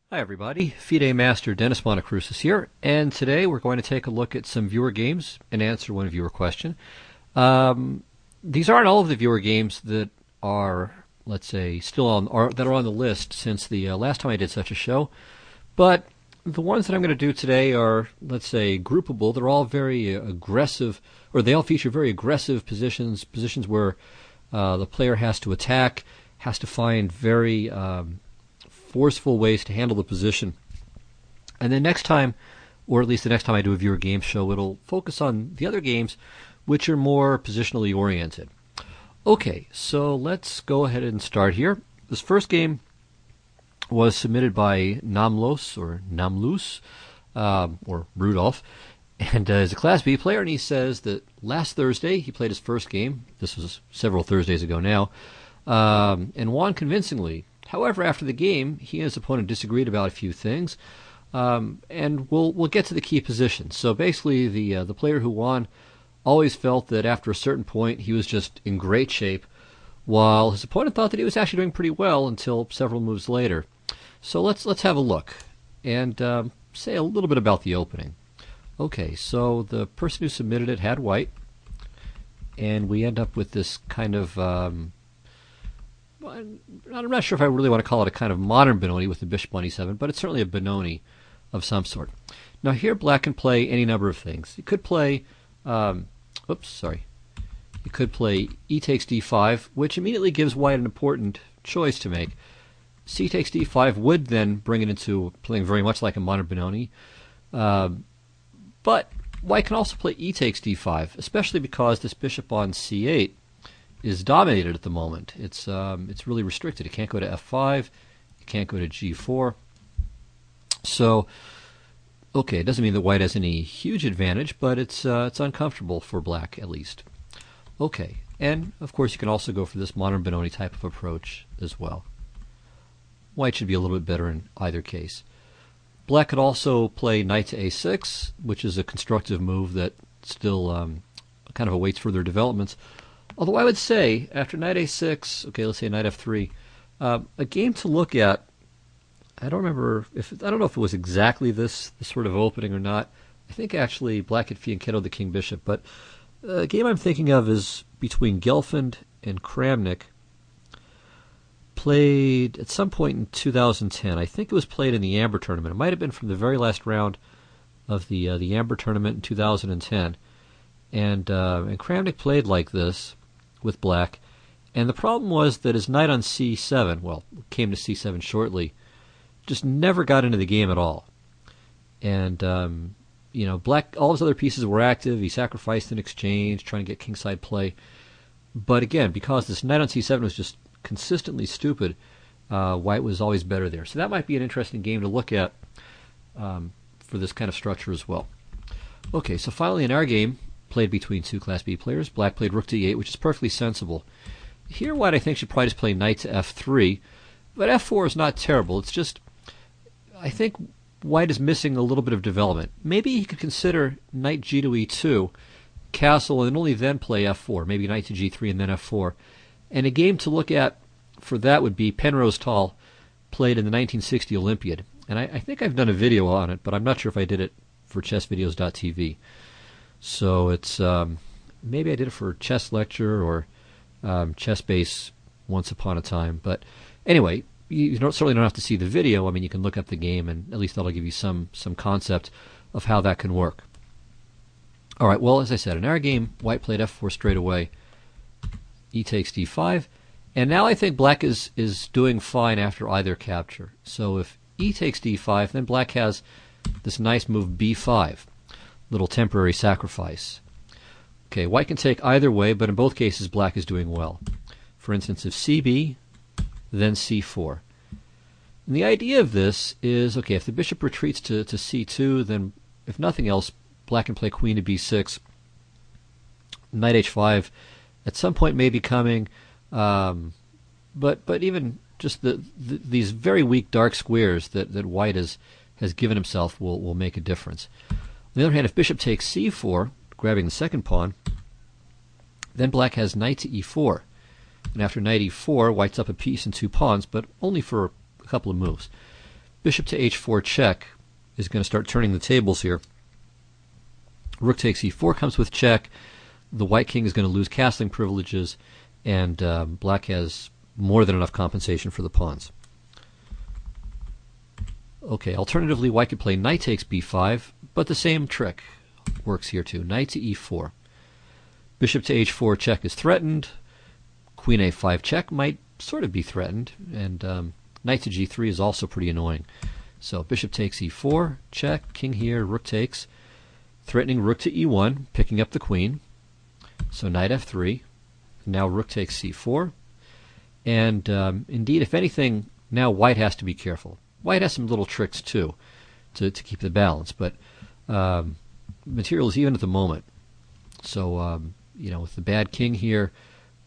Hi everybody, FIDE Master Dennis Monokroussos here, and today we're going to take a look at some viewer games and answer one viewer question. These aren't all of the viewer games that are, let's say, still on that are on the list since the last time I did such a show, but the ones that I'm going to do today are, let's say, groupable. They're all very aggressive, or they all feature very aggressive positions where the player has to attack, has to find very forceful ways to handle the position. And then next time, or at least the next time I do a viewer game show, it'll focus on the other games which are more positionally oriented. Okay, so let's go ahead and start here. This first game was submitted by Namlos, or Namlus, or Rudolph, and is a Class B player, and he says that last Thursday he played his first game. This was several Thursdays ago now, and won convincingly. However, after the game, he and his opponent disagreed about a few things, and we'll get to the key positions. So basically, the player who won always felt that after a certain point he was just in great shape, while his opponent thought that he was actually doing pretty well until several moves later. So let's have a look and say a little bit about the opening. Okay, so the person who submitted it had white, and we end up with this kind of I'm not sure if I really want to call it a kind of modern Benoni with the bishop on e7, but it's certainly a Benoni of some sort. Now here black can play any number of things. He could play, he could play e takes d5, which immediately gives white an important choice to make. C takes d5 would then bring it into playing very much like a modern Benoni, but white can also play e takes d5, especially because this bishop on c8 is dominated at the moment. It's really restricted. It can't go to f5. It can't go to g4. So, okay, it doesn't mean that white has any huge advantage, but it's uncomfortable for black at least. Okay, and of course you can also go for this modern Benoni type of approach as well. White should be a little bit better in either case. Black could also play knight to a6, which is a constructive move that still kind of awaits further developments. Although I would say, after knight a6, okay, let's say knight f3, a game to look at, I don't know if it was exactly this sort of opening or not. I think actually black had fianchettoed the king bishop, but a game I'm thinking of is between Gelfand and Kramnik, played at some point in 2010. I think it was played in the Amber tournament. It might have been from the very last round of the Amber tournament in 2010. And Kramnik played like this with black, and the problem was that his knight on c7, well, came to c7 shortly, just never got into the game at all. And black, all his other pieces were active. He sacrificed in exchange, trying to get kingside play. But again, because this knight on c7 was just consistently stupid, white was always better there. So that might be an interesting game to look at for this kind of structure as well. Okay, so finally in our game, played between two Class B players. Black played rook to e8, which is perfectly sensible. Here, white, I think, should probably just play knight to f3, but f4 is not terrible. It's just, I think white is missing a little bit of development. Maybe he could consider knight g to e2, castle, and only then play f4, maybe knight to g3 and then f4. And a game to look at for that would be Penrose Tall, played in the 1960 Olympiad. And I think I've done a video on it, but I'm not sure if I did it for chessvideos.tv. So it's maybe I did it for Chess Lecture or Chess Base once upon a time. But anyway, you certainly don't have to see the video. I mean, you can look up the game, and at least that'll give you some concept of how that can work. All right, well, as I said, in our game, white played f4 straight away. E takes d5. And now I think black is doing fine after either capture. So if e takes d5, then black has this nice move b5. Little temporary sacrifice. Okay, white can take either way, but in both cases black is doing well. For instance, if cb, then c4. And the idea of this is, okay, if the bishop retreats to c2, then if nothing else, black can play queen to b6, knight h5 at some point may be coming, but even just these very weak dark squares that white has given himself will make a difference. On the other hand, if bishop takes c4, grabbing the second pawn, then black has knight to e4. And after knight e4, white's up a piece and two pawns, but only for a couple of moves. bishop to h4 check is going to start turning the tables here. Rook takes e4 comes with check. The white king is going to lose castling privileges, and black has more than enough compensation for the pawns. Okay, alternatively, white could play knight takes b5, but the same trick works here too. Knight to e4. Bishop to h4 check is threatened. Queen a5 check might sort of be threatened, and knight to g3 is also pretty annoying. So bishop takes e4, check, king here, rook takes, threatening rook to e1, picking up the queen. So knight f3, now rook takes c4, and indeed, if anything, now white has to be careful. White has some little tricks too to keep the balance, but material is even at the moment. So with the bad king here,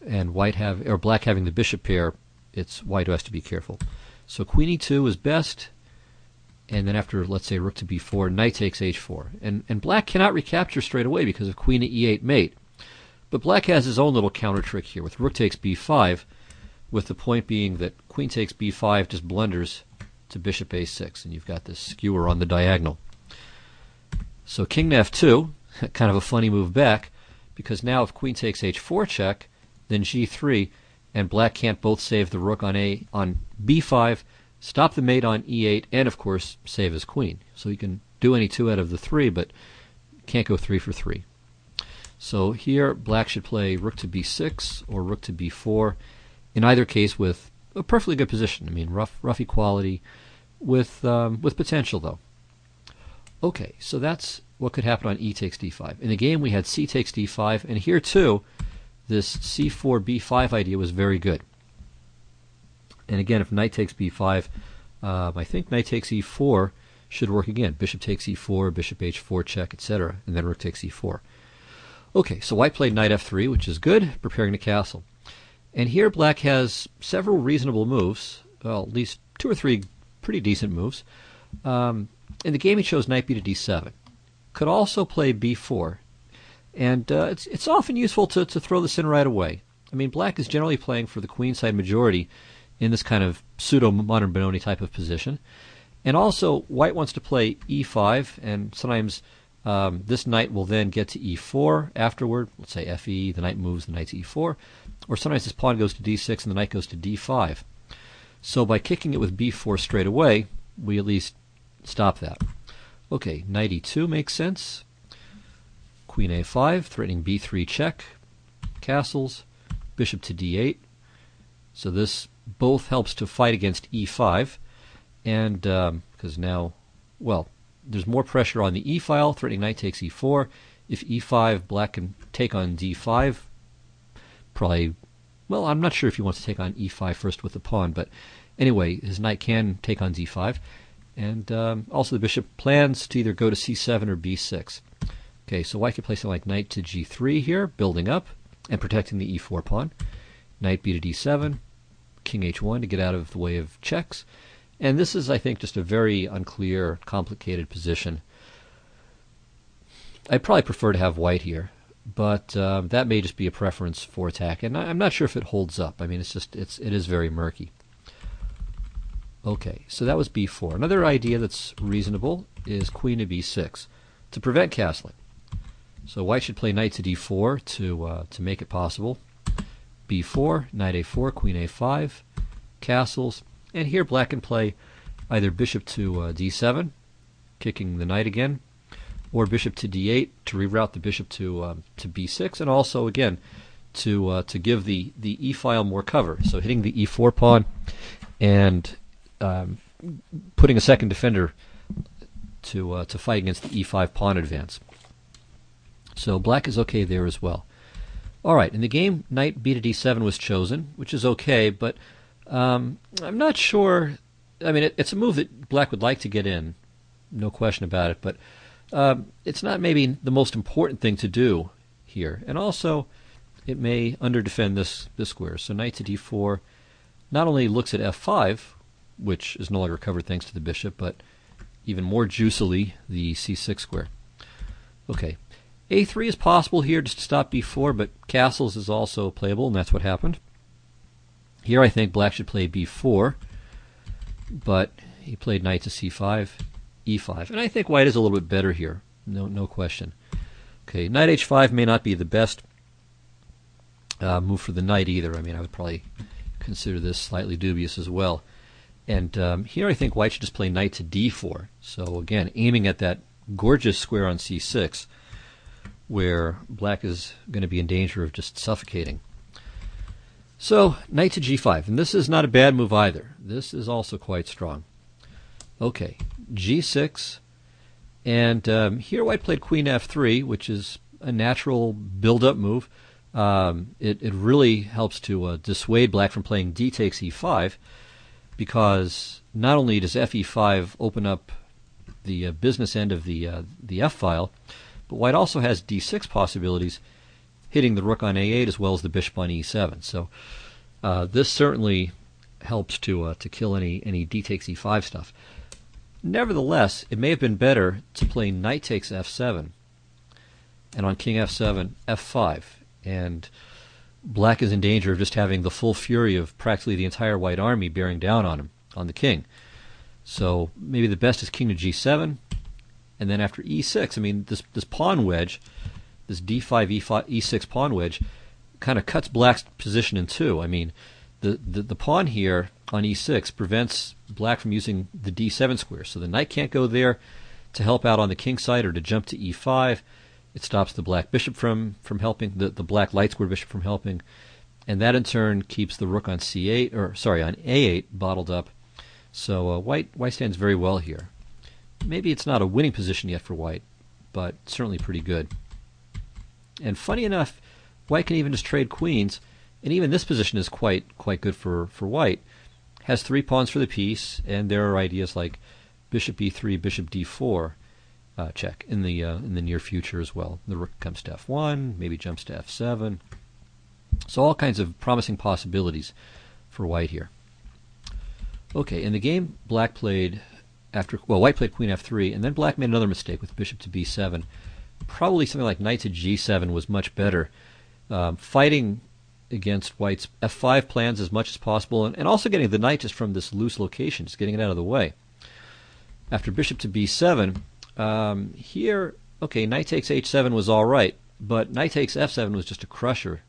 and black having the bishop pair, it's white who has to be careful. So queen e2 is best, and then after, let's say, rook to b4, knight takes h4. And black cannot recapture straight away because of queen to e8 mate. But black has his own little counter trick here with rook takes b5, with the point being that queen takes b5 just blunders to bishop a6, and you've got this skewer on the diagonal. So king to f2, kind of a funny move back, because now if queen takes h4 check, then g3, and black can't both save the rook on b5, stop the mate on e8, and of course save his queen. So he can do any two out of the three, but can't go 3 for 3. So here black should play rook to b6 or rook to b4, in either case with a perfectly good position. I mean, rough equality with potential though. Okay, so that's what could happen on e takes d5. In the game we had c takes d5, and here too this c4 b5 idea was very good. And again, if knight takes b5, I think knight takes e4 should work again. Bishop takes e4, bishop h4 check, etc., and then rook takes e4. Okay, so white played knight f3, which is good, preparing to castle. And here black has several reasonable moves, well, at least 2 or 3 pretty decent moves. In the game he chose knight b to d7. Could also play b4. And it's often useful to throw this in right away. I mean, black is generally playing for the queenside majority in this kind of pseudo-modern Benoni type of position. And also, white wants to play e5, and sometimes this knight will then get to e4 afterward. Let's say fe, the knight moves the knight to e4. Or sometimes this pawn goes to d6 and the knight goes to d5. So by kicking it with b4 straight away, we at least stop that. Okay, knight e2 makes sense. Queen a5, threatening b3 check, castles, bishop to d8. So this both helps to fight against e5, and because now, well, there's more pressure on the e file, threatening knight takes e4. If e5, black can take on d5. Probably, well, I'm not sure if he wants to take on e5 first with the pawn, but anyway, his knight can take on d5. And also the bishop plans to either go to c7 or b6. Okay, so white can play something like knight to g3 here, building up and protecting the e4 pawn. Knight b to d7, king h1 to get out of the way of checks. And this is, I think, just a very unclear, complicated position. I'd probably prefer to have white here, but that may just be a preference for attack, and I'm not sure if it holds up. I mean, it is very murky. Okay, so that was b4. Another idea that's reasonable is queen to b6 to prevent castling. So white should play knight to d4 to make it possible. b4, knight a4, queen a5, castles, and here black can play either bishop to d7, kicking the knight again, or bishop to d8 to reroute the bishop to b6, and also again to give the e file more cover. So hitting the e4 pawn and putting a second defender to fight against the e5 pawn advance. So black is okay there as well. All right, in the game, knight b to d7 was chosen, which is okay, but I'm not sure. I mean, it's a move that black would like to get in, no question about it, but it's not maybe the most important thing to do here. And also, it may underdefend this square. So knight to d4 not only looks at f5, which is no longer covered thanks to the bishop, but even more juicily the c6 square. Okay, a3 is possible here just to stop b4, but castles is also playable, and that's what happened. Here I think black should play b4, but he played knight to c5, e5. And I think white is a little bit better here. No question. Okay, knight h5 may not be the best move for the knight either. I mean, I would probably consider this slightly dubious as well. And here I think white should just play knight to d4. So again, aiming at that gorgeous square on c6, where black is going to be in danger of just suffocating. So knight to g5, and this is not a bad move either. This is also quite strong. Okay, g6, and here white played queen f3, which is a natural build-up move. It really helps to dissuade black from playing d takes e5, because not only does fe5 open up the business end of the f file, but white also has d6 possibilities, hitting the rook on a8 as well as the bishop on e7. So this certainly helps to kill any d takes e5 stuff. Nevertheless, it may have been better to play knight takes f7, and on king f7, f5, and black is in danger of just having the full fury of practically the entire white army bearing down on him, on the king. So maybe the best is king to g7, and then after e6, I mean, this pawn wedge, this d5, e6 pawn wedge, kind of cuts black's position in two. I mean, the pawn here on e6 prevents black from using the d7 square, so the knight can't go there to help out on the king side or to jump to e5. It stops the black bishop from helping, the black light square bishop from helping, and that in turn keeps the rook on c8, or sorry, on a8 bottled up. So white stands very well here. Maybe it's not a winning position yet for white, but certainly pretty good. And funny enough, white can even just trade queens, and even this position is quite good for white. Has 3 pawns for the piece, and there are ideas like bishop e3, bishop d4 check in the near future as well. The rook comes to f1, maybe jumps to f7. So all kinds of promising possibilities for white here. Okay, in the game white played queen f3, and then black made another mistake with bishop to b7. Probably something like knight to g7 was much better. Fighting against white's f5 plans as much as possible, and also getting the knight just from this loose location, just getting it out of the way. After bishop to b7, here, okay, knight takes h7 was all right, but knight takes f7 was just a crusher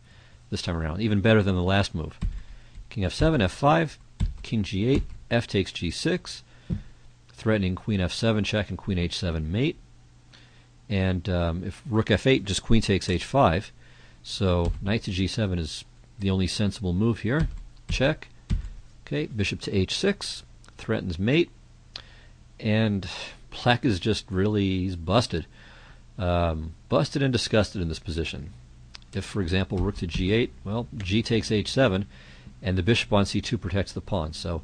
this time around, even better than the last move. King f7, f5, king g8, f takes g6, threatening queen f7 check and queen h7 mate. And if rook f8, just queen takes h5. So knight to g7 is the only sensible move here. Check. Okay, bishop to h6, threatens mate. And black is just really, he's busted. Busted and disgusted in this position. If, for example, rook to g8, well, g takes h7, and the bishop on c2 protects the pawn. So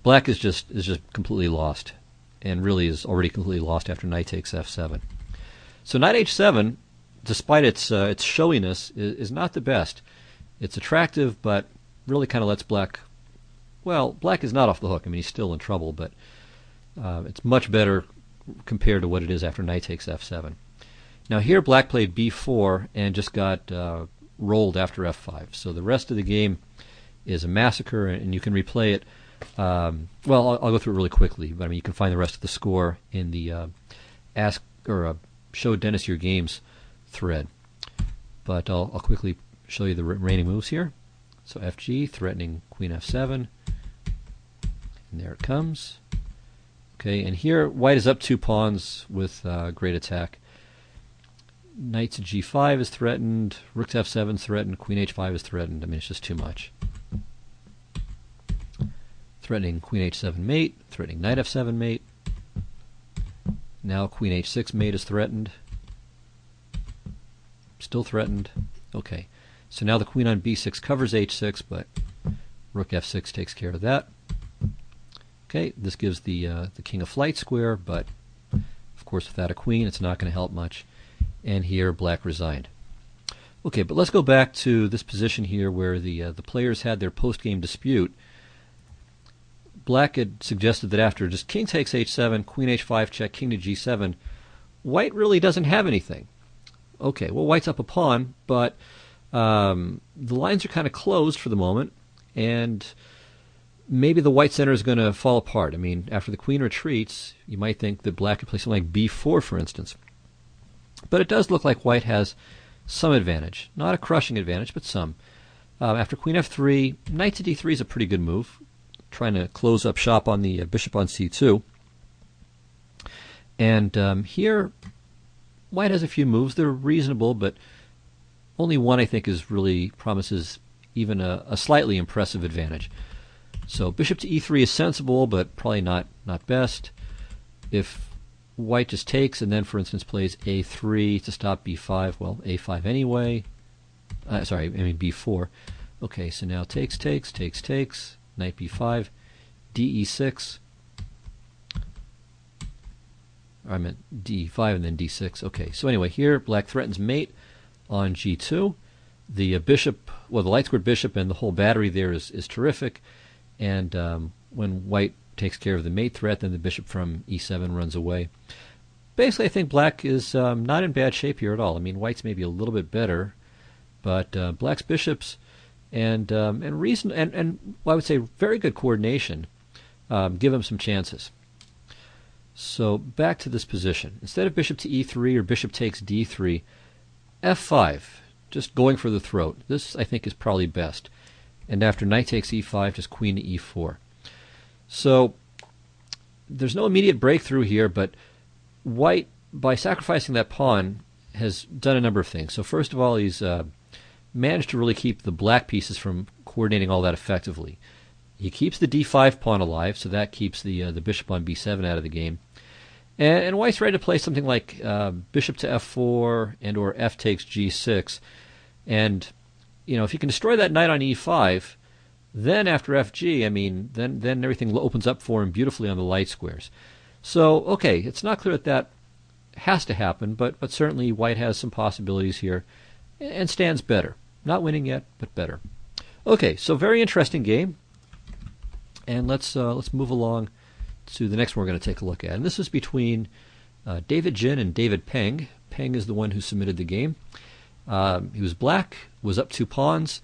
black is just completely lost, and really is already completely lost after knight takes f7. So knight h7, despite its showiness, is not the best. It's attractive, but really kind of lets black. Well, black is not off the hook. I mean, he's still in trouble, but it's much better compared to what it is after knight takes f7. Now here black played b4 and just got rolled after f5. So the rest of the game is a massacre, and you can replay it. Well, I'll go through it really quickly, but I mean you can find the rest of the score in the Ask or Show Dennis Your Games thread. But I'll quickly show you the remaining moves here. So fg, threatening queen f7, and there it comes. Okay, and here white is up 2 pawns with great attack. Knight to g5 is threatened, rook to f7 is threatened, queen h5 is threatened. I mean, it's just too much. Threatening queen h7 mate, threatening knight f7 mate. Now queen h6 mate is threatened. Still threatened. Okay, so now the queen on b6 covers h6, but rook f6 takes care of that. Okay, this gives the king a flight square, but of course without a queen it's not going to help much. And here black resigned. Okay, but let's go back to this position here where the players had their post-game dispute. Black had suggested that after just king takes h7, queen h5 check, king to g7, white really doesn't have anything. Okay, well, white's up a pawn, but the lines are kind of closed for the moment, and maybe the white center is going to fall apart. I mean, after the queen retreats, you might think that black could play something like b4, for instance. But it does look like white has some advantage. Not a crushing advantage, but some. After queen f3, knight to d3 is a pretty good move, trying to close up shop on the bishop on c2. And here, white has a few moves. They're reasonable, but only one I think is really promises even a slightly impressive advantage. So bishop to e3 is sensible, but probably not best. If white just takes and then, for instance, plays a3 to stop b5, well, a5 anyway. Sorry, I mean b4. Okay, so now takes, knight b5, de6. I meant d5 and then d6. Okay, so anyway, here black threatens mate on g2. The bishop, well, the light squared bishop and the whole battery there is terrific. And when white takes care of the mate threat, then the bishop from e7 runs away. Basically, I think black is not in bad shape here at all. I mean, white's maybe a little bit better, but black's bishops and reason and well, I would say very good coordination give him some chances. So back to this position. Instead of bishop to e3 or bishop takes d3, f5, just going for the throat. This, I think, is probably best. And after knight takes e5, just queen to e4. So there's no immediate breakthrough here, but white, by sacrificing that pawn, has done a number of things. So first of all, he's managed to really keep the black pieces from coordinating all that effectively. He keeps the d5 pawn alive, so that keeps the bishop on b7 out of the game. And white's ready to play something like bishop to f4 and or f takes g6. And you know, if you can destroy that knight on e5, then after fg, I mean, then everything opens up for him beautifully on the light squares. So, okay, it's not clear that has to happen, but certainly white has some possibilities here and stands better. Not winning yet, but better. Okay, so very interesting game. And let's move along to the next one we're going to take a look at. And this is between David Jin and David Peng. Peng is the one who submitted the game. He was black, was up 2 pawns,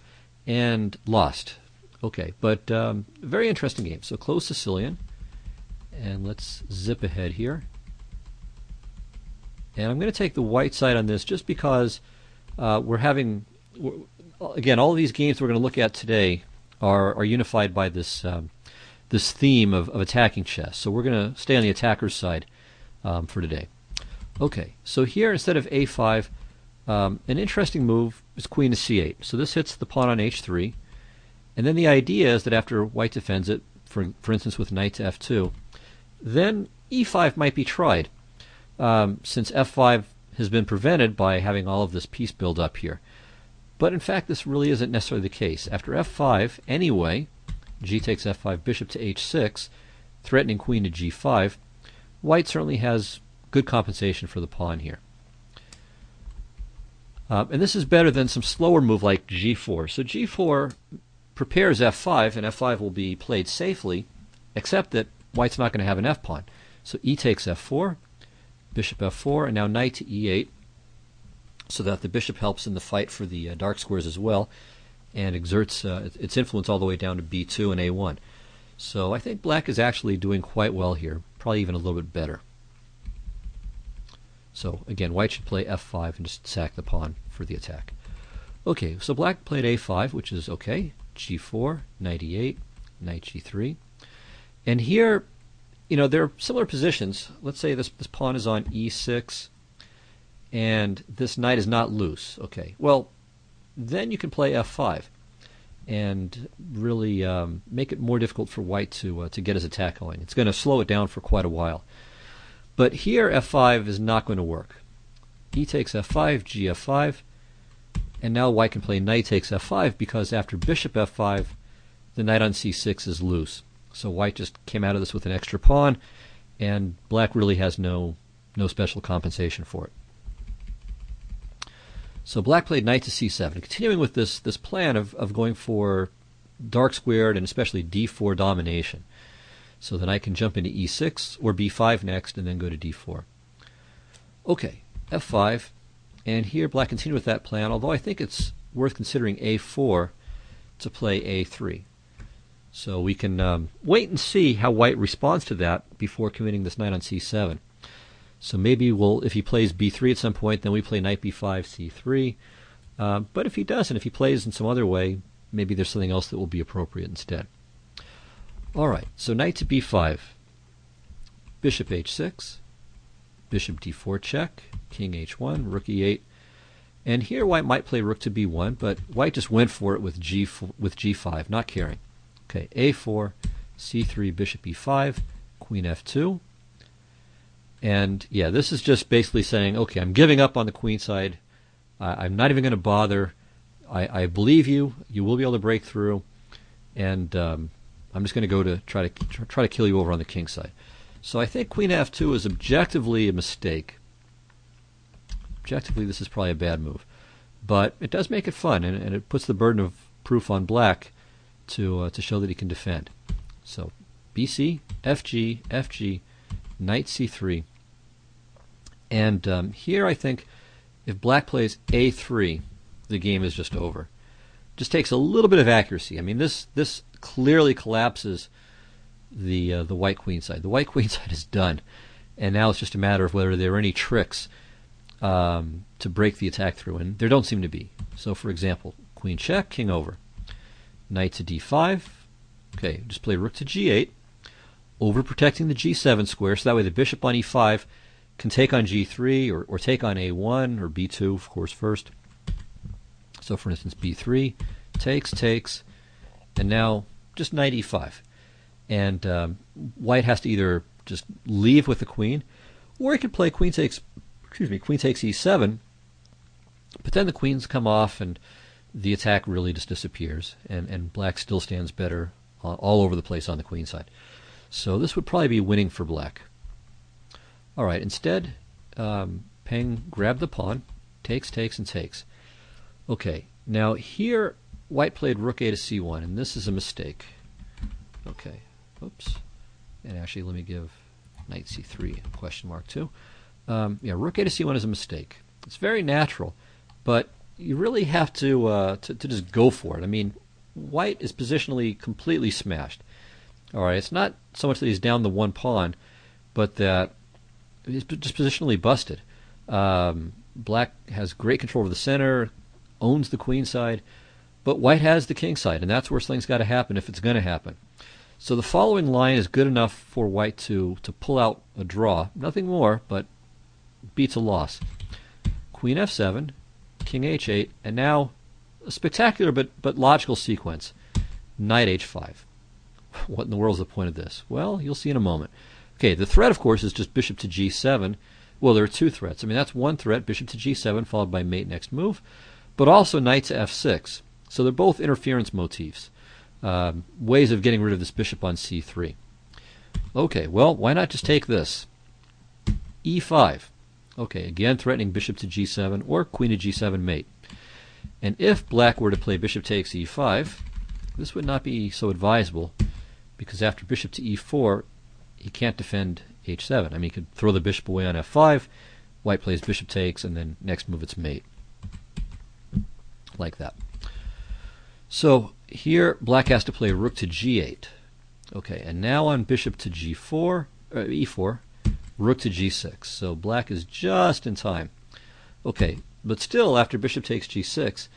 and lost. Okay, but very interesting game. So close Sicilian, and let's zip ahead here. And I'm going to take the white side on this just because again, all of these games we're going to look at today are unified by this this theme of attacking chess. So we're going to stay on the attacker's side for today. Okay, so here instead of a5, an interesting move is queen to c8. So this hits the pawn on h3, and then the idea is that after white defends it, for instance with knight to f2, then e5 might be tried, since f5 has been prevented by having all of this piece build up here. But in fact, this really isn't necessarily the case. After f5, anyway, g takes f5, bishop to h6, threatening queen to g5, white certainly has good compensation for the pawn here. And this is better than some slower move like g4. So g4 prepares f5, and f5 will be played safely, except that white's not going to have an f-pawn. So e takes f4, bishop f4, and now knight to e8, so that the bishop helps in the fight for the dark squares as well, and exerts its influence all the way down to b2 and a1. So I think black is actually doing quite well here, probably even a little bit better. So again, white should play f5 and just sack the pawn for the attack. Okay, so black played a5, which is okay. g4, knight e8, knight g3. And here, you know, there are similar positions. Let's say this pawn is on e6, and this knight is not loose. Okay, well, then you can play f5 and really make it more difficult for white to get his attack going. It's going to slow it down for quite a while. But here f5 is not going to work. E takes f5, g f5, and now white can play knight takes f5 because after bishop f5, the knight on c6 is loose. So white just came out of this with an extra pawn, and black really has no special compensation for it. So black played knight to c7, continuing with this plan of going for dark squared and especially d4 domination. So the knight can jump into e6 or b5 next and then go to d4. Okay, f5, and here black continued with that plan, although I think it's worth considering a4 to play a3. So we can wait and see how white responds to that before committing this knight on c7. So maybe if he plays b3 at some point, then we play knight b5, c3. But if he doesn't, if he plays in some other way, maybe there's something else that will be appropriate instead. All right, so knight to b5, bishop h6, bishop d4 check, king h1, rook e8. And here white might play rook to b1, but white just went for it with g5, not caring. Okay, a4, c3, bishop e5, queen f2. And yeah, this is just basically saying, okay, I'm giving up on the queen side. I'm not even going to bother. I believe you. You will be able to break through. And I'm just going to go to try to kill you over on the king side. So I think queen f2 is objectively a mistake. Objectively, this is probably a bad move. But it does make it fun, and it puts the burden of proof on black to show that he can defend. So bc, fg, fg, knight c3. And here I think if black plays a3, the game is just over. Just takes a little bit of accuracy. I mean, this clearly collapses the white queen side. The white queen side is done, and now it's just a matter of whether there are any tricks to break the attack through, and there don't seem to be. So, for example, queen check, king over, knight to d5. Okay, just play rook to g8, overprotecting the g7 square, so that way the bishop on e5 can take on g3 or take on a1 or b2, of course, first. So, for instance, b3 takes, and now just knight e5. And white has to either just leave with the queen, or he could play queen takes e7, but then the queens come off and the attack really just disappears, and black still stands better all over the place on the queen side. So this would probably be winning for black. All right, instead, Peng grabbed the pawn, takes, and takes. Okay, now here white played rook a to c1, and this is a mistake. Okay, oops. And actually, let me give knight c3 a question mark too. Yeah, rook a to c1 is a mistake. It's very natural, but you really have to just go for it. I mean, white is positionally completely smashed. All right, it's not so much that he's down the one pawn, but that he's just positionally busted. Black has great control over the center, owns the queen side, but white has the king side, and that's where something's got to happen if it's going to happen. So the following line is good enough for white to pull out a draw. Nothing more, but beats a loss. Queen f7, king h8, and now a spectacular but logical sequence. Knight h5. What in the world is the point of this? Well, you'll see in a moment. Okay, the threat, of course, is just bishop to g7. Well, there are two threats. I mean, that's one threat, bishop to g7, followed by mate next move, but also knight to f6. So they're both interference motifs, ways of getting rid of this bishop on c3. Okay, well, why not just take this? e5. Okay, again threatening bishop to g7 or queen to g7 mate. And if black were to play bishop takes e5, this would not be so advisable, because after bishop to e4, he can't defend h7. I mean, he could throw the bishop away on f5, white plays bishop takes, and then next move it's mate. Like that. So here black has to play rook to g8. Okay, and now on bishop to g4, e4, rook to g6. So black is just in time. Okay, but still after bishop takes g6,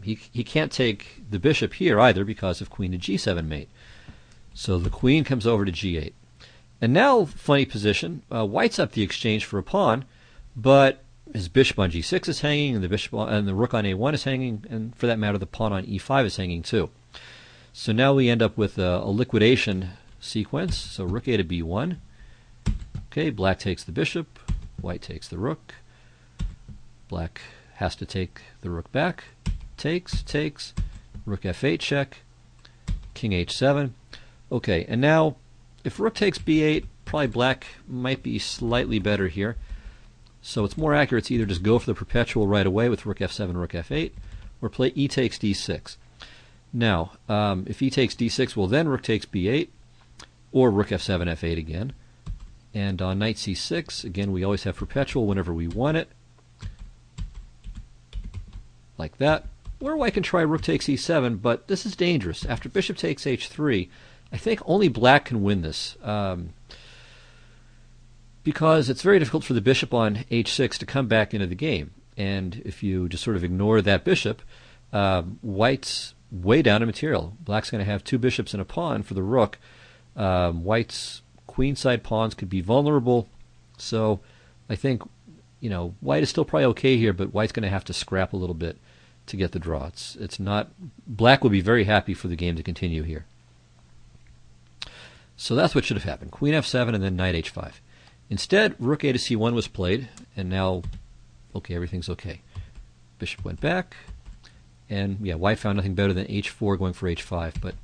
he can't take the bishop here either because of queen to g7 mate. So the queen comes over to g8. And now, funny position, white's up the exchange for a pawn, but his bishop on g6 is hanging, and the rook on a1 is hanging, and for that matter, the pawn on e5 is hanging too. So now we end up with a liquidation sequence. So rook a to b1. Okay, black takes the bishop, white takes the rook. Black has to take the rook back. Takes, rook f8 check, king h7. Okay, and now if rook takes b8, probably black might be slightly better here. So it's more accurate to either just go for the perpetual right away with rook f7, rook f8, or play e takes d6. Now, if e takes d6, well then rook takes b8, or rook f7, f8 again. And on knight c6, again, we always have perpetual whenever we want it. Like that. Or white can try rook takes e7, but this is dangerous. After bishop takes h3, I think only black can win this. Because it's very difficult for the bishop on h6 to come back into the game. And if you just sort of ignore that bishop, white's way down in material. Black's going to have two bishops and a pawn for the rook. White's queenside pawns could be vulnerable. So I think, white is still probably okay here, but white's going to have to scrap a little bit to get the draw. It's not. Black will be very happy for the game to continue here. So that's what should have happened. Queen f7 and then knight h5. Instead, rook a to c1 was played, and now, okay, everything's okay. Bishop went back, and yeah, white found nothing better than h4 going for h5, but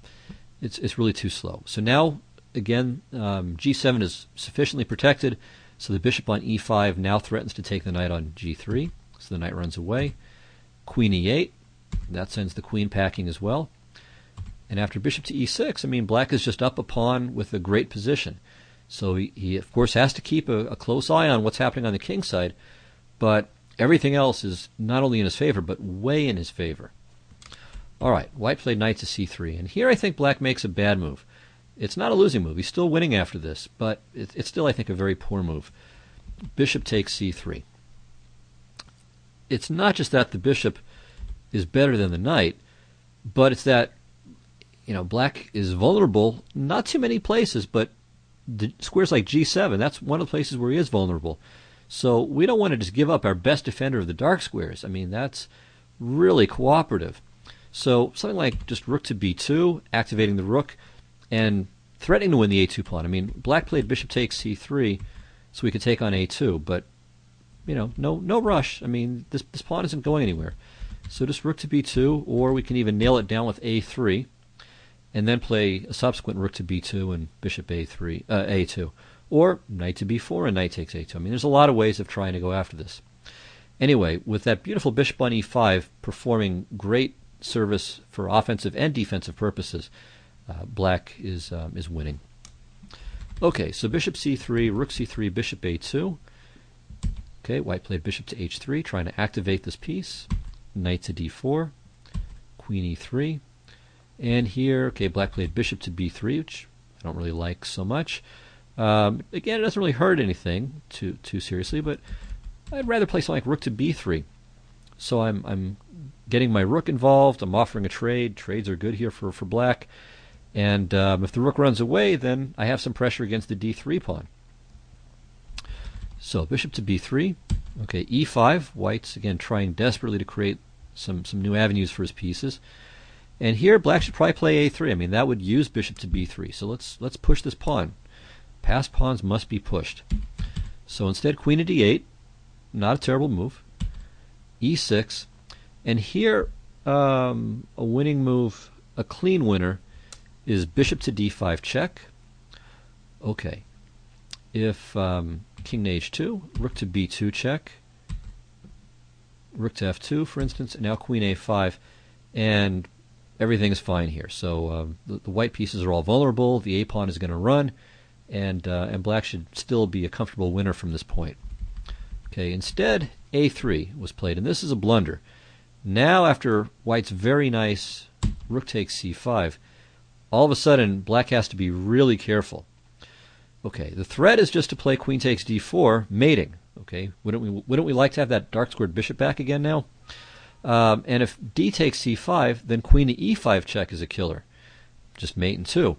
it's really too slow. So now, again, g7 is sufficiently protected, so the bishop on e5 now threatens to take the knight on g3, so the knight runs away. Queen e8, that sends the queen packing as well. And after bishop to e6, black is just up a pawn with a great position. So he of course, has to keep a close eye on what's happening on the king side, but everything else is not only in his favor, but way in his favor. All right, white played knight to c3, and here I think black makes a bad move. It's not a losing move. He's still winning after this, but it's still, I think, a very poor move. Bishop takes c3. It's not just that the bishop is better than the knight, but it's that, black is vulnerable, not too many places, but the squares like g7, that's one of the places where he is vulnerable. So we don't want to just give up our best defender of the dark squares. That's really cooperative. So something like just rook to b2, activating the rook, and threatening to win the a2 pawn. Black played bishop takes c3, so we could take on a2, but no rush. This pawn isn't going anywhere. So just rook to b2, or we can even nail it down with a3, and then play a subsequent rook to b2 and bishop a2, or knight to b4 and knight takes a2. There's a lot of ways of trying to go after this. Anyway, with that beautiful bishop on e5 performing great service for offensive and defensive purposes, black is winning. Okay, so bishop c3, rook c3, bishop a2. Okay, white played bishop to h3, trying to activate this piece. Knight to d4, queen e3. And here, okay, black played bishop to b3, which I don't really like so much. Again, it doesn't really hurt anything too seriously, but I'd rather play something like rook to b3. So I'm getting my rook involved. I'm offering a trade. Trades are good here for black. And if the rook runs away, then I have some pressure against the d3 pawn. So bishop to b3. Okay, e5. White's, again, trying desperately to create some new avenues for his pieces. And here, black should probably play a3. That would use bishop to b3. So let's push this pawn. Passed pawns must be pushed. So instead, queen to d8. Not a terrible move. e6. And here, a winning move, a clean winner, is bishop to d5 check. Okay. If king to h2, rook to b2 check, rook to f2, for instance, and now queen a5, and everything is fine here. So the white pieces are all vulnerable. The a pawn is going to run, and black should still be a comfortable winner from this point. Okay. Instead, a3 was played, and this is a blunder. Now, after white's very nice rook takes c5, all of a sudden black has to be really careful. Okay, the threat is just to play queen takes d4, mating. Okay, wouldn't we like to have that dark squared bishop back again now? And if d takes c5, then queen to e5 check is a killer. Just mate in two.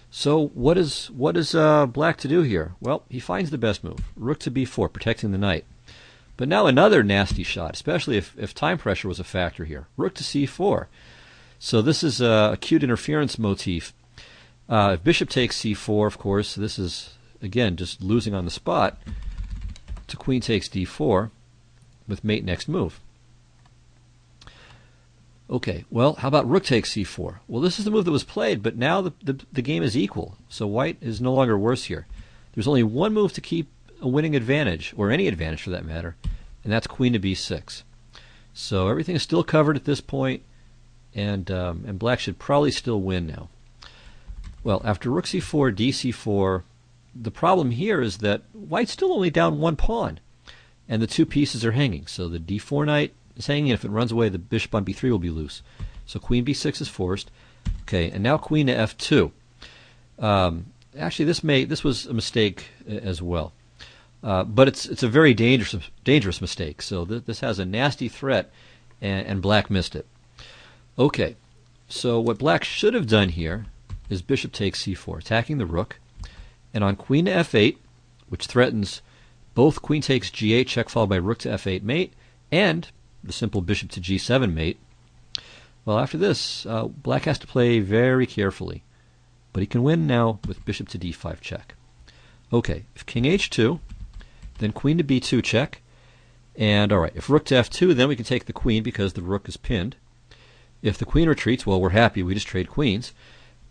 So what is black to do here? Well, he finds the best move, rook to b4, protecting the knight. But now another nasty shot, especially if time pressure was a factor here. Rook to c4. So this is a cute interference motif. If bishop takes c4, of course, this is, again, just losing on the spot to queen takes d4 with mate next move. Okay, well, how about rook takes c4? Well, this is the move that was played, but now the game is equal, so white is no longer worse here. There's only one move to keep a winning advantage, or any advantage for that matter, and that's queen to b6. So everything is still covered at this point, and black should probably still win now. Well, after rook c4, dc4, the problem here is that white's still only down one pawn, and the two pieces are hanging. So the d4 knight It's hanging in. If it runs away, the bishop on b3 will be loose. So queen b6 is forced. Okay, and now queen to f2. Actually, this was a mistake as well. But it's a very dangerous mistake. So this has a nasty threat, and black missed it. Okay, so what black should have done here is bishop takes c4, attacking the rook. And on queen to f8, which threatens both queen takes g8, check followed by rook to f8 mate, and the simple bishop to g7 mate. Well, after this, black has to play very carefully. But he can win now with bishop to d5 check. Okay, if king h2, then queen to b2 check. And all right, if rook to f2, then we can take the queen because the rook is pinned. If the queen retreats, well, we're happy. We just trade queens.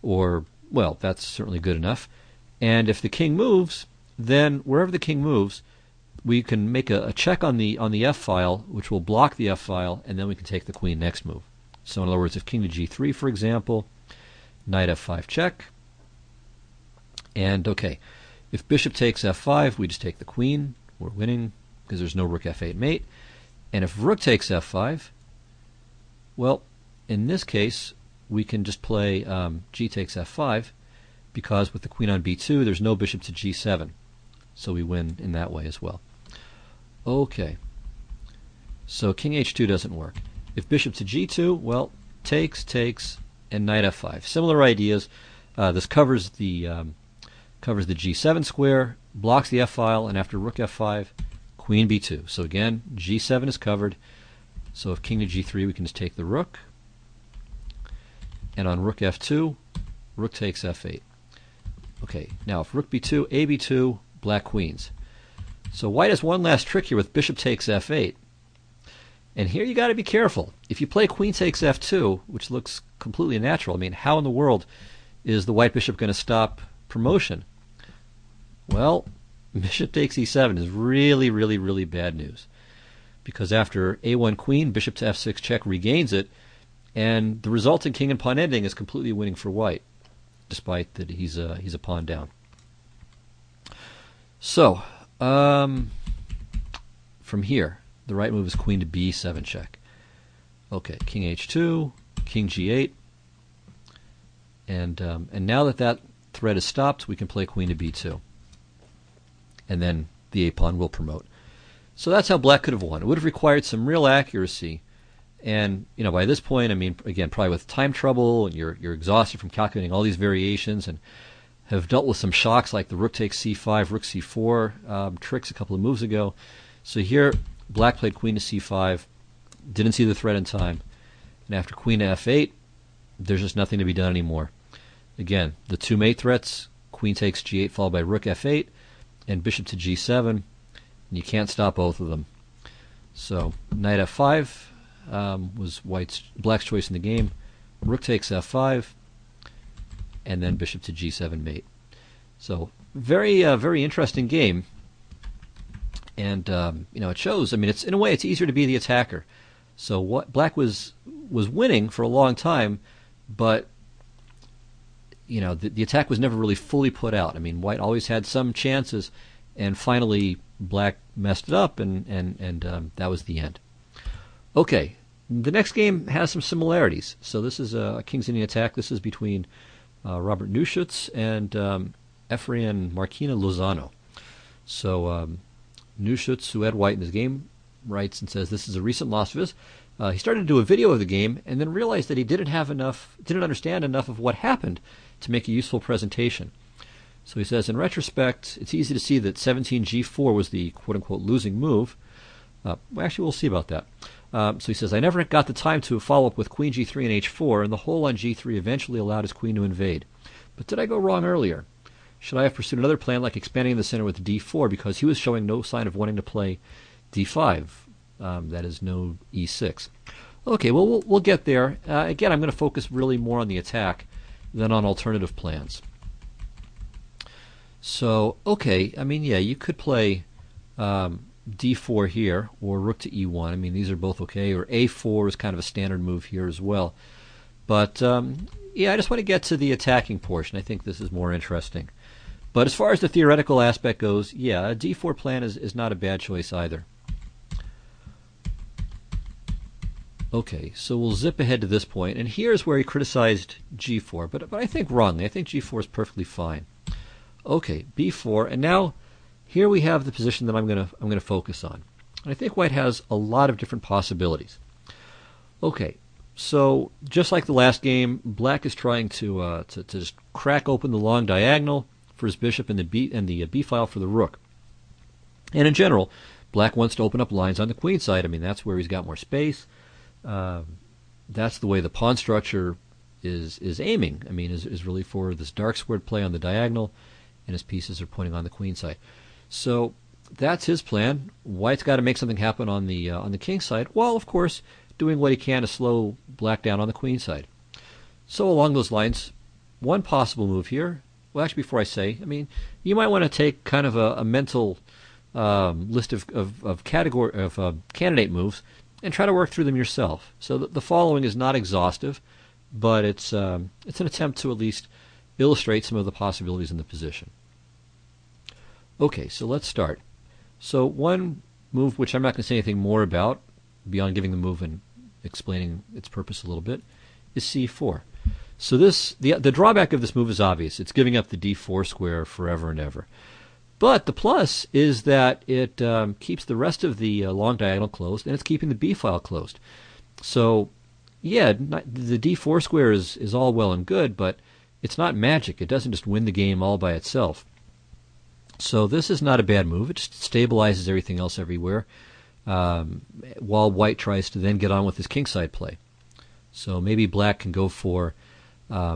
Or, well, that's certainly good enough. And if the king moves, then wherever the king moves, we can make a check on the f file, which will block the f file, and then we can take the queen next move. So in other words, if king to g3, for example, knight f5 check. And okay, if bishop takes f5, we just take the queen. We're winning because there's no rook f8 mate. And if rook takes f5, well, in this case, we can just play g takes f5 because with the queen on b2, there's no bishop to g7. So we win in that way as well. Okay, so king h2 doesn't work. If bishop to g2, well, takes, and knight f5. Similar ideas. This covers the g7 square, blocks the f file, and after rook f5, queen b2. So again, g7 is covered. So if king to g3, we can just take the rook. And on rook f2, rook takes f8. Okay, now if rook b2, a b2, black queens. So white has one last trick here with bishop takes f8. And here you got to be careful. If you play queen takes f2, which looks completely natural, I mean, how in the world is the white bishop going to stop promotion? Well, bishop takes e7 is really, really, really bad news. Because after a1 queen, bishop to f6 check regains it, and the resulting king and pawn ending is completely winning for white, despite that he's a pawn down. So, from here, the right move is queen to b7 check. Okay, king h2, king g8, and now that threat is stopped, we can play queen to b2, and then the a pawn will promote. So that's how black could have won. It would have required some real accuracy, and by this point, I mean, again, probably with time trouble, and you're exhausted from calculating all these variations, and have dealt with some shocks like the rook takes c5, rook c4 tricks a couple of moves ago. So here, black played queen to c5, didn't see the threat in time, and after queen to f8, there's just nothing to be done anymore. Again, the two mate threats, queen takes g8 followed by rook f8, and bishop to g7, and you can't stop both of them. So knight f5 was black's choice in the game, rook takes f5, and then bishop to g7 mate. So very interesting game. And it shows. I mean, in a way, it's easier to be the attacker. So what black was winning for a long time, but the attack was never really fully put out. I mean, white always had some chances, and finally black messed it up, and that was the end. Okay, the next game has some similarities. So this is a King's Indian attack. This is between Robert Monokroussos and Efrain Marquina Lozano. So Monokroussos, who had white in his game, writes and says this is a recent loss of his. He started to do a video of the game and then realized that he didn't understand enough of what happened to make a useful presentation. So he says, in retrospect, it's easy to see that 17g4 was the quote-unquote losing move. Actually, we'll see about that. So he says, I never got the time to follow up with queen g3 and h4, and the hole on g3 eventually allowed his queen to invade. But did I go wrong earlier? Should I have pursued another plan like expanding the center with d4 because he was showing no sign of wanting to play d5? That is no e6. Okay, well, we'll get there. Again, I'm going to focus really more on the attack than on alternative plans. So, okay, I mean, yeah, you could play d4 here, or rook to e1. I mean, these are both okay, or a4 is kind of a standard move here as well. But, yeah, I just want to get to the attacking portion. I think this is more interesting. But as far as the theoretical aspect goes, yeah, a d4 plan is not a bad choice either. Okay, so we'll zip ahead to this point, and here's where he criticized g4, but I think wrongly. I think g4 is perfectly fine. Okay, b4, and now here we have the position that I'm gonna focus on. And I think white has a lot of different possibilities. Okay, so just like the last game, black is trying to just crack open the long diagonal for his bishop and the b file for the rook. And in general, black wants to open up lines on the queen side. I mean, that's where he's got more space. That's the way the pawn structure is aiming. I mean, is really for this dark squared play on the diagonal, and his pieces are pointing on the queen side. So that's his plan. White's got to make something happen on the king side, while of course doing what he can to slow black down on the queen side. So along those lines, one possible move here. Well, actually, before I say, I mean, you might want to take kind of a mental list of candidate moves and try to work through them yourself. So the following is not exhaustive, but it's an attempt to at least illustrate some of the possibilities in the position. Okay, so let's start. So one move which I'm not going to say anything more about beyond giving the move and explaining its purpose a little bit is c4. So the drawback of this move is obvious. It's giving up the d4 square forever and ever. But the plus is that it keeps the rest of the long diagonal closed, and it's keeping the b file closed. So yeah, the d4 square is all well and good, but it's not magic. It doesn't just win the game all by itself. So this is not a bad move. It just stabilizes everything else everywhere, while white tries to then get on with his kingside play. So maybe black can go for, try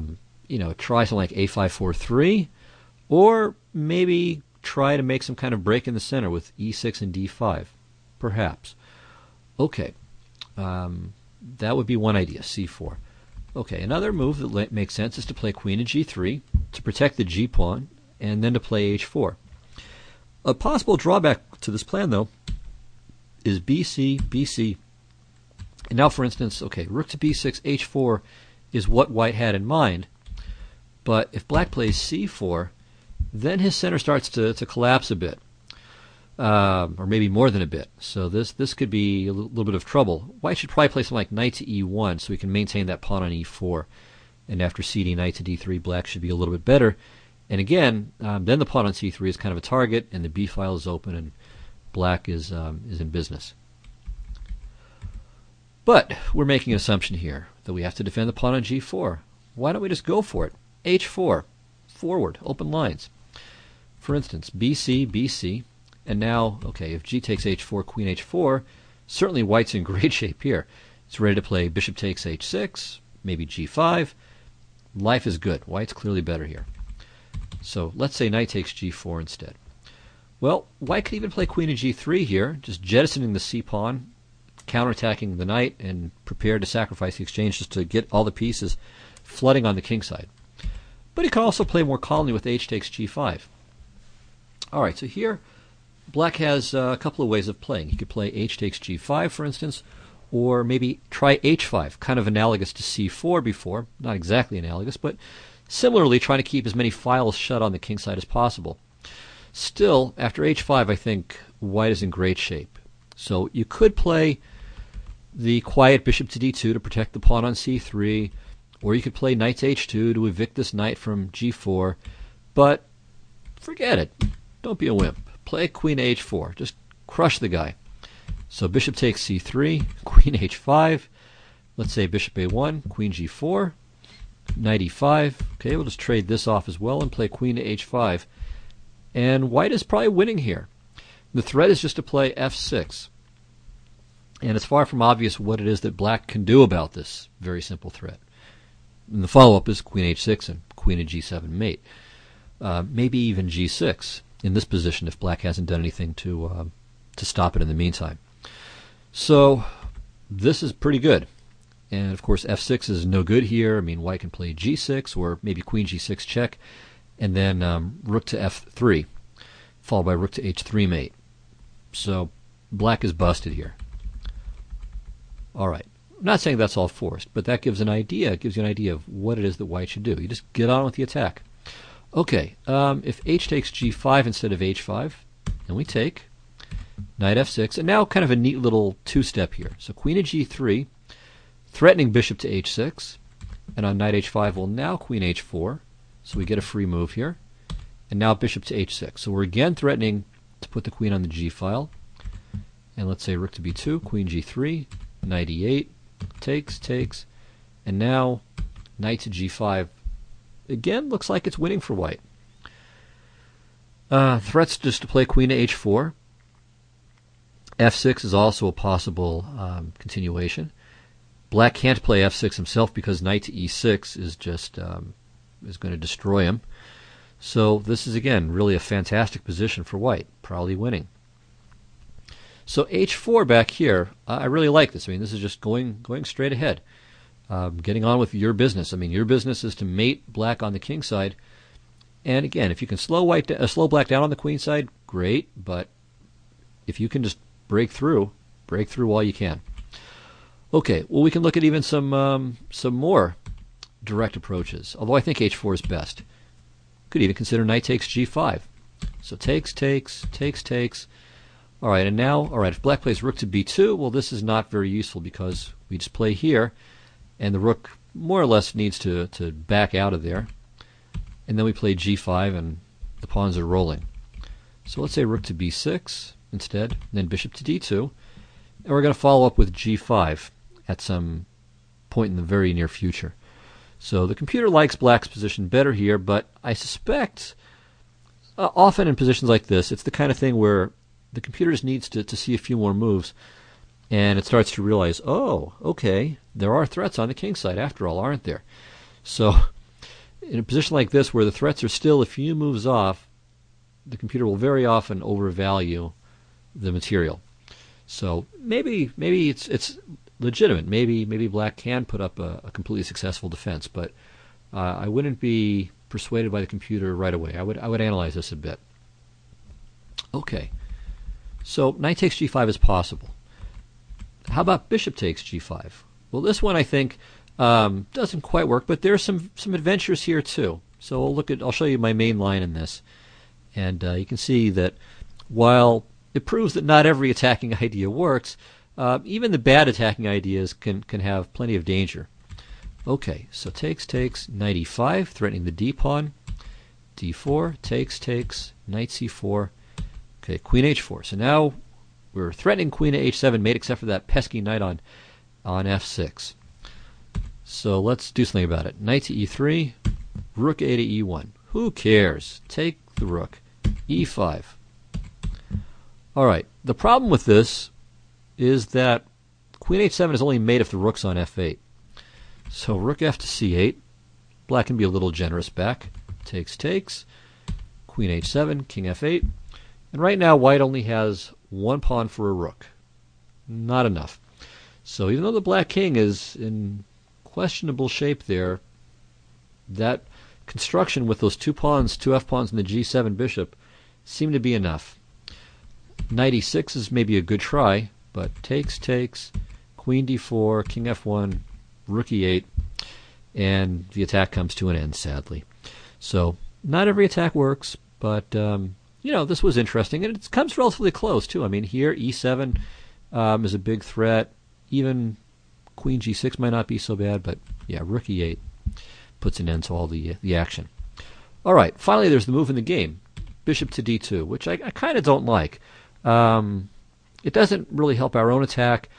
something like a5-4-3, or maybe try to make some kind of break in the center with e6 and d5, perhaps. Okay, that would be one idea, c4. Okay, another move that makes sense is to play queen and g3 to protect the g pawn, and then to play h4. A possible drawback to this plan, though, is bc, bc. And now, for instance, okay, rook to b6, h4 is what white had in mind, but if black plays c4, then his center starts to collapse a bit, or maybe more than a bit. So this could be a little bit of trouble. White should probably play something like knight to e1 so he can maintain that pawn on e4. And after ceding knight to d3, black should be a little bit better. And again, then the pawn on c3 is kind of a target, and the b file is open, and black is in business. But we're making an assumption here that we have to defend the pawn on g4. Why don't we just go for it? h4, forward, open lines. For instance, bc, bc, and now, okay, if g takes h4, queen h4, certainly white's in great shape here. It's ready to play bishop takes h6, maybe g5. Life is good. White's clearly better here. So let's say knight takes g4 instead. Well, white could even play queen and g3 here, just jettisoning the c-pawn, counterattacking the knight, and prepare to sacrifice the exchange just to get all the pieces flooding on the king side. But he could also play more calmly with h takes g5. All right, so here black has a couple of ways of playing. He could play h takes g5, for instance, or maybe try h5, kind of analogous to c4 before. Not exactly analogous, but similarly trying to keep as many files shut on the king side as possible. Still, after h5, I think white is in great shape. So you could play the quiet bishop to d2 to protect the pawn on c3, or you could play knight to h2 to evict this knight from g4, but forget it. Don't be a wimp. Play queen to h4. Just crush the guy. So bishop takes c3, queen h5, let's say bishop a1, queen g4, knight e5. Okay, we'll just trade this off as well and play queen to h5. And white is probably winning here. The threat is just to play f6. And it's far from obvious what it is that black can do about this very simple threat. And the follow-up is queen h6 and queen to g7 mate. Maybe even g6 in this position if black hasn't done anything to stop it in the meantime. So this is pretty good. And of course f6 is no good here. I mean, white can play g6 or maybe queen g6 check, and then rook to f3, followed by rook to h3 mate. So black is busted here. All right. I'm not saying that's all forced, but that gives an idea. It gives you an idea of what it is that white should do. You just get on with the attack. Okay, if h takes g5 instead of h5, then we take knight f6, and now kind of a neat little two-step here. So queen to g3, threatening bishop to h6. And on knight h5, well, now queen h4. So we get a free move here. And now bishop to h6. So we're again threatening to put the queen on the g file. And let's say rook to b2, queen g3, knight e8, takes, and now knight to g5. Again, looks like it's winning for white. Threats just to play queen to h4. f6 is also a possible continuation. Black can't play f6 himself because knight to e6 is just is going to destroy him. So this is again really a fantastic position for white, probably winning. So h4 back here, I really like this. I mean, this is just going straight ahead, getting on with your business. I mean, your business is to mate black on the king side. And again, if you can slow black down on the queen side, great. But if you can just break through while you can. Okay, well, we can look at even some more direct approaches. Although I think h4 is best. Could even consider knight takes g5. So takes. All right, and now, if black plays rook to b2, well, this is not very useful because we just play here, and the rook more or less needs to back out of there. And then we play g5, and the pawns are rolling. So let's say rook to b6 instead, and then bishop to d2. And we're going to follow up with g5 at some point in the very near future. So the computer likes black's position better here, but I suspect often in positions like this, it's the kind of thing where the computer just needs to see a few more moves, and it starts to realize, oh, okay, there are threats on the king side after all, aren't there? So in a position like this where the threats are still a few moves off, the computer will very often overvalue the material. So maybe it's legitimate. Maybe black can put up a completely successful defense, but I wouldn't be persuaded by the computer right away. I would analyze this a bit. Okay, so knight takes g5 is possible. How about bishop takes g5? Well, this one I think doesn't quite work, but there's some adventures here too. So I'll show you my main line in this, and you can see that while it proves that not every attacking idea works, even the bad attacking ideas can have plenty of danger. Okay, so takes, knight e5, threatening the d pawn, d4, takes, knight c4. Okay, queen h4. So now we're threatening queen to h7, mate, except for that pesky knight on f6. So let's do something about it. Knight to e3, rook a to e1. Who cares? Take the rook. e5. All right, the problem with this is that queen h7 is only made if the rook's on f8. So rook f to c8. Black can be a little generous back. Takes, queen h7, king f8. And right now white only has one pawn for a rook. Not enough. So even though the black king is in questionable shape there, that construction with those two f pawns and the g7 bishop seem to be enough. Knight e6 is maybe a good try, but takes, queen d4, king f1, rook e8, and the attack comes to an end, sadly. So not every attack works, but this was interesting, and it comes relatively close too. I mean, here e7 is a big threat. Even queen g6 might not be so bad, but yeah, rook e8 puts an end to all the action. All right, finally there's the move in the game, bishop to d2, which I kind of don't like. It doesn't really help our own attack.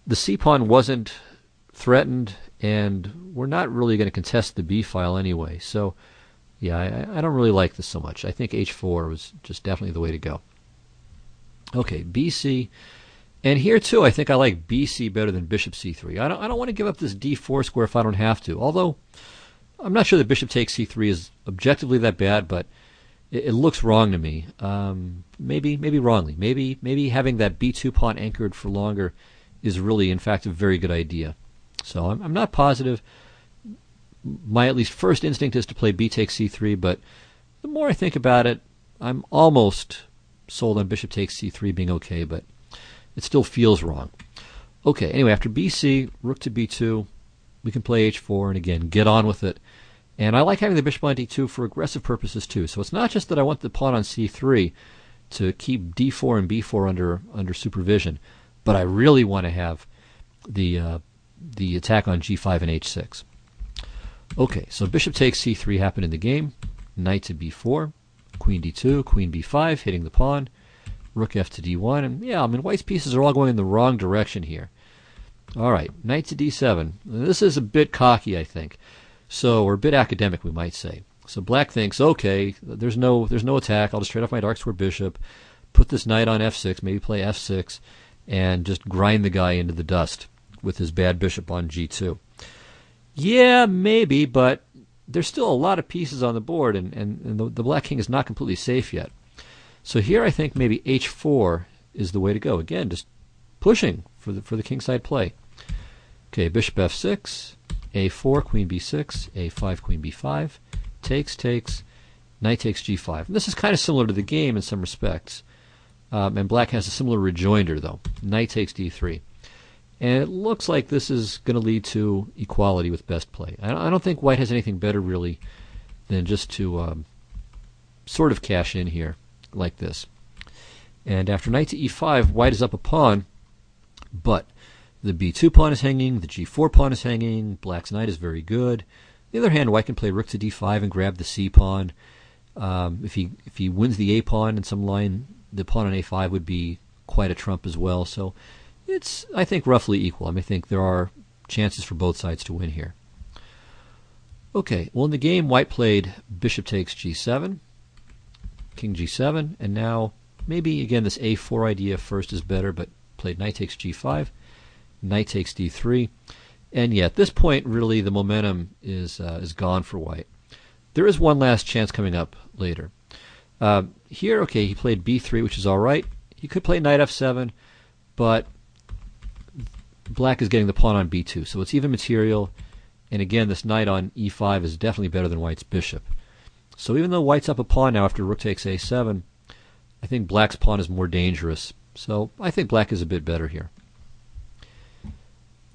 The c pawn wasn't threatened, and we're not really going to contest the b file anyway. So yeah, I don't really like this so much. I think h4 was just definitely the way to go. Okay, bc. And here too, I think I like bc better than bishop c3. I don't want to give up this d4 square if I don't have to. Although I'm not sure that bishop takes c3 is objectively that bad, but it looks wrong to me. Maybe wrongly. Maybe having that b2 pawn anchored for longer is really, in fact, a very good idea. So I'm not positive. My at least first instinct is to play b takes c3, but the more I think about it, I'm almost sold on bishop takes c3 being okay, but it still feels wrong. Okay, anyway, after bc, rook to b2, we can play h4 and again get on with it. And I like having the bishop on d2 for aggressive purposes too. So it's not just that I want the pawn on c3 to keep d4 and b4 under supervision, but I really want to have the the attack on g5 and h6. Okay, so bishop takes c3 happened in the game. Knight to b4, queen d2, queen b5, hitting the pawn, rook f to d1, and yeah, I mean, white's pieces are all going in the wrong direction here. All right, knight to d7. This is a bit cocky, I think, or a bit academic, we might say. So black thinks, okay, there's no attack. I'll just trade off my dark square bishop, put this knight on f6, maybe play f6, and just grind the guy into the dust with his bad bishop on g2. Yeah, maybe, but there's still a lot of pieces on the board, and the black king is not completely safe yet. So here I think maybe h4 is the way to go. Again, just pushing for the kingside play. Okay, bishop f6, a4, queen b6, a5, queen b5, takes, knight takes g5. And this is kind of similar to the game in some respects. And black has a similar rejoinder, though. Knight takes d3. And it looks like this is going to lead to equality with best play. I don't think white has anything better, really, than just to sort of cash in here like this. And after knight to e5, white is up a pawn, but the b2 pawn is hanging, the g4 pawn is hanging, black's knight is very good. On the other hand, white can play rook to d5 and grab the c pawn. If he wins the a pawn in some line, the pawn on a5 would be quite a trump as well. So it's, I think, roughly equal. I think there are chances for both sides to win here. Okay, well, in the game, white played bishop takes g7, king g7, and now maybe, again, this a4 idea first is better, but played knight takes g5, knight takes d3. And yeah, at this point, really, the momentum is gone for white. There is one last chance coming up later. Here, okay, he played b3, which is all right. He could play knight f7, but black is getting the pawn on b2, so it's even material. And again, this knight on e5 is definitely better than white's bishop. So even though white's up a pawn now after rook takes a7, I think black's pawn is more dangerous. So I think black is a bit better here.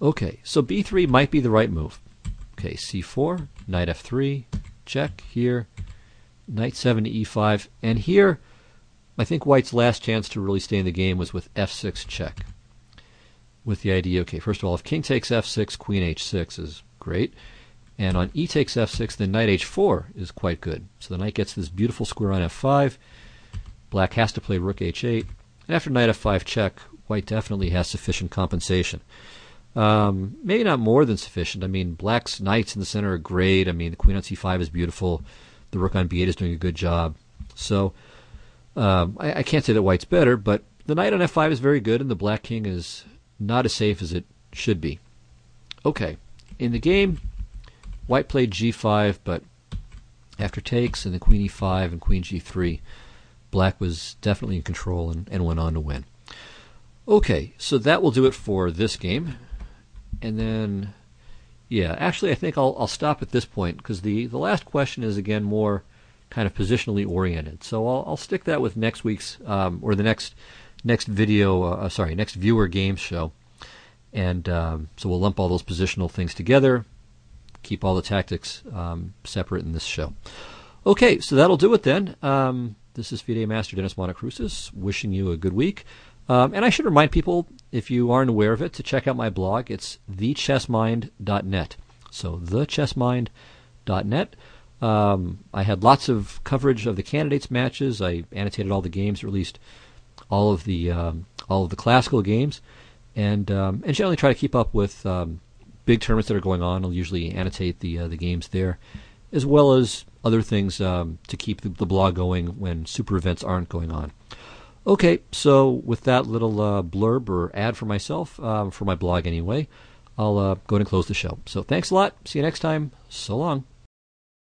Okay, so b3 might be the right move. Okay, c4, knight f3, check here, knight 7 to e5, and here I think white's last chance to really stay in the game was with f6 check. With the idea, okay, first of all, if king takes f6, queen h6 is great, and on e takes f6, then knight h4 is quite good. So the knight gets this beautiful square on f5, black has to play rook h8, and after knight f5 check, white definitely has sufficient compensation. Maybe not more than sufficient. I mean, black's knights in the center are great. I mean, the queen on c5 is beautiful. The rook on b8 is doing a good job. So I can't say that white's better, but the knight on f5 is very good, and the black king is not as safe as it should be. Okay, in the game, white played g5, but after takes and the queen e5 and queen g3, black was definitely in control and went on to win. Okay, so that will do it for this game. And then, yeah, actually I think I'll stop at this point, because the last question is, again, more kind of positionally oriented. So I'll stick that with next week's, or the next video, next viewer games show. And so we'll lump all those positional things together, keep all the tactics separate in this show. Okay, so that'll do it then. This is FIDE Master Dennis Monokroussos, wishing you a good week. And I should remind people, if you aren't aware of it, to check out my blog. It's thechessmind.net. So thechessmind.net. I had lots of coverage of the candidates' matches. I annotated all the games, or at least all of the classical games, and generally try to keep up with big tournaments that are going on. I'll usually annotate the games there, as well as other things to keep the blog going when super events aren't going on. Okay, so with that little blurb or ad for myself, for my blog anyway, I'll go ahead and close the show. So thanks a lot. See you next time. So long.